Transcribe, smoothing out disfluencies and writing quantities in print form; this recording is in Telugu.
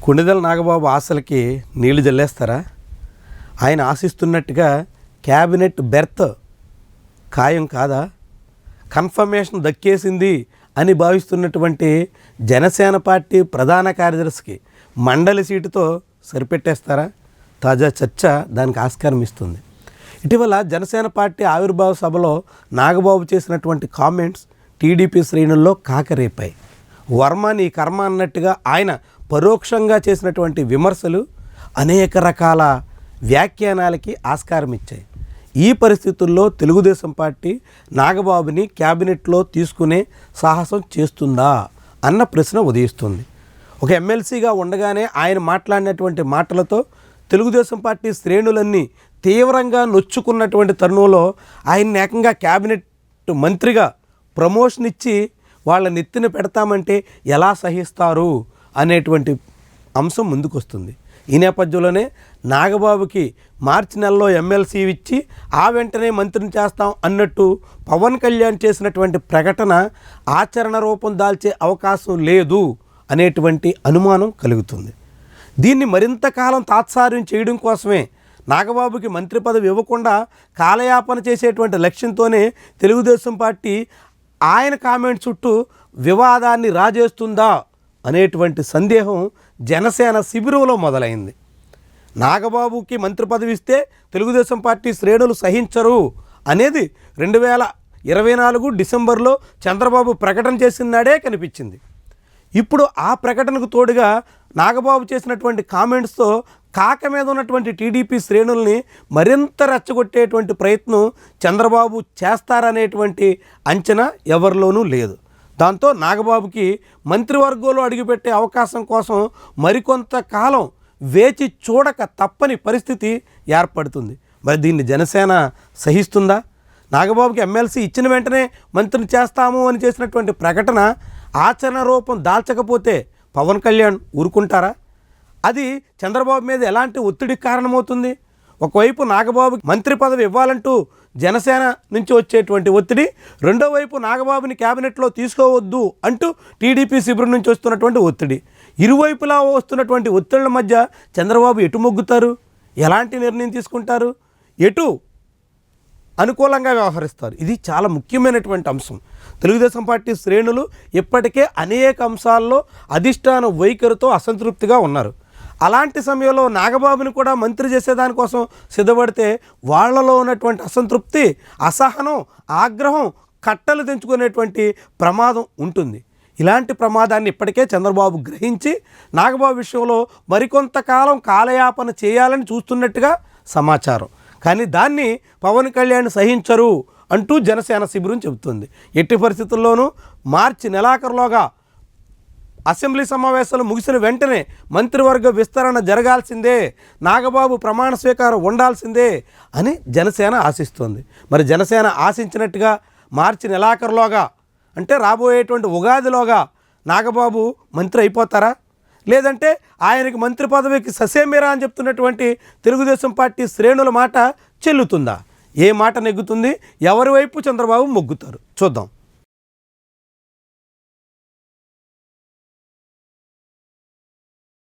కొణిదెల నాగబాబు ఆశలకి నీళ్లు జల్లేస్తారా? ఆయన ఆశిస్తున్నట్టుగా క్యాబినెట్ బెర్త్ ఖాయం కాదా? కన్ఫర్మేషన్ దక్కేసింది అని భావిస్తున్నటువంటి జనసేన పార్టీ ప్రధాన కార్యదర్శికి మండలి సీటుతో సరిపెట్టేస్తారా? తాజా చర్చ దానికి ఆస్కారం ఇస్తుంది. ఇటీవల జనసేన పార్టీ ఆవిర్భావ సభలో నాగబాబు చేసినటువంటి కామెంట్స్ టీడీపీ శ్రేణుల్లో కాకరేపాయి. వర్మ నీ కర్మ అన్నట్టుగా ఆయన పరోక్షంగా చేసినటువంటి విమర్శలు అనేక రకాల వ్యాఖ్యానాలకి ఆస్కారం ఇచ్చాయి. ఈ పరిస్థితుల్లో తెలుగుదేశం పార్టీ నాగబాబుని క్యాబినెట్లో తీసుకునే సాహసం చేస్తుందా అన్న ప్రశ్న ఉదయిస్తుంది. ఒక ఎమ్మెల్సీగా ఉండగానే ఆయన మాట్లాడినటువంటి మాటలతో తెలుగుదేశం పార్టీ శ్రేణులన్నీ తీవ్రంగా నొచ్చుకున్నటువంటి తరుణంలో ఆయన ఏకంగా క్యాబినెట్ మంత్రిగా ప్రమోషన్ ఇచ్చి వాళ్ళ నెత్తిన పెడతామంటే ఎలా సహిస్తారు అనేటువంటి అంశం ముందుకొస్తుంది. ఈ నేపథ్యంలోనే నాగబాబుకి మార్చి నెలలో ఎమ్మెల్సీ ఇచ్చి ఆ వెంటనే మంత్రిని చేస్తాం అన్నట్టు పవన్ కళ్యాణ్ చేసినటువంటి ప్రకటన ఆచరణ రూపం దాల్చే అవకాశం లేదు అనేటువంటి అనుమానం కలుగుతుంది. దీన్ని మరింత కాలం తాత్సార్యం చేయడం కోసమే నాగబాబుకి మంత్రి పదవి ఇవ్వకుండా కాలయాపన చేసేటువంటి లక్ష్యంతోనే తెలుగుదేశం పార్టీ ఆయన కామెంట్ చుట్టూ వివాదాన్ని రాజేస్తుందా అనేటువంటి సందేహం జనసేన శిబిరంలో మొదలైంది. నాగబాబుకి మంత్రి పదవి ఇస్తే తెలుగుదేశం పార్టీ శ్రేణులు సహించరు అనేది 2024 డిసెంబర్లో చంద్రబాబు ప్రకటన చేసిన నాడే కనిపించింది. ఇప్పుడు ఆ ప్రకటనకు తోడుగా నాగబాబు చేసినటువంటి కామెంట్స్తో కాక మీద ఉన్నటువంటి టీడీపీ శ్రేణుల్ని మరింత రెచ్చగొట్టేటువంటి ప్రయత్నం చంద్రబాబు చేస్తారనేటువంటి అంచనా ఎవరిలోనూ లేదు. దాంతో నాగబాబుకి మంత్రివర్గంలో అడుగుపెట్టే అవకాశం కోసం మరికొంత కాలం వేచి చూడక తప్పని పరిస్థితి ఏర్పడుతుంది. మరి దీన్ని జనసేన సహిస్తుందా? నాగబాబుకి ఎమ్మెల్సీ ఇచ్చిన వెంటనే మంత్రిని చేస్తాము అని చేసినటువంటి ప్రకటన ఆచరణ రూపం దాల్చకపోతే పవన్ కళ్యాణ్ ఊరుకుంటారా? అది చంద్రబాబు మీద ఎలాంటి ఒత్తిడికి కారణమవుతుంది? ఒకవైపు నాగబాబుకి మంత్రి పదవి ఇవ్వాలంటూ జనసేన నుంచి వచ్చేటువంటి ఒత్తిడి, రెండో వైపు నాగబాబుని క్యాబినెట్లో తీసుకోవద్దు అంటూ టీడీపీ శిబిరం నుంచి వస్తున్నటువంటి ఒత్తిడి, ఇరువైపులా వస్తున్నటువంటి ఒత్తిళ్ల మధ్య చంద్రబాబు ఎటు మొగ్గుతారు? ఎలాంటి నిర్ణయం తీసుకుంటారు? ఎటు అనుకూలంగా వ్యవహరిస్తారు? ఇది చాలా ముఖ్యమైనటువంటి అంశం. తెలుగుదేశం పార్టీ శ్రేణులు ఇప్పటికే అనేక అంశాల్లో అధిష్టాన వైఖరితో అసంతృప్తిగా ఉన్నారు. అలాంటి సమయంలో నాగబాబుని కూడా మంత్రి చేసేదానికోసం సిద్ధపడితే వాళ్ళలో ఉన్నటువంటి అసంతృప్తి, అసహనం, ఆగ్రహం కట్టలు తెంచుకునేటువంటి ప్రమాదం ఉంటుంది. ఇలాంటి ప్రమాదాన్ని ఇప్పటికే చంద్రబాబు గ్రహించి నాగబాబు విషయంలో మరికొంతకాలం కాలయాపన చేయాలని చూస్తున్నట్టుగా సమాచారం. కానీ దాన్ని పవన్ కళ్యాణ్ సహించరు అంటూ జనసేన శిబిరం చెబుతుంది. ఎట్టి పరిస్థితుల్లోనూ మార్చి నెలాఖరులోగా అసెంబ్లీ సమావేశాలు ముగిసిన వెంటనే మంత్రివర్గ విస్తరణ జరగాల్సిందే, నాగబాబు ప్రమాణ స్వీకారం ఉండాల్సిందే అని జనసేన ఆశిస్తుంది. మరి జనసేన ఆశించినట్టుగా మార్చి నెలాఖరులోగా అంటే రాబోయేటువంటి ఉగాదిలోగా నాగబాబు మంత్రి అయిపోతారా? లేదంటే ఆయనకి మంత్రి పదవికి ససేమిరా అని చెప్తున్నటువంటి తెలుగుదేశం పార్టీ శ్రేణుల మాట చెల్లుతుందా? ఏ మాట నెగ్గుతుంది? ఎవరి వైపు చంద్రబాబు మొగ్గుతారు? చూద్దాం.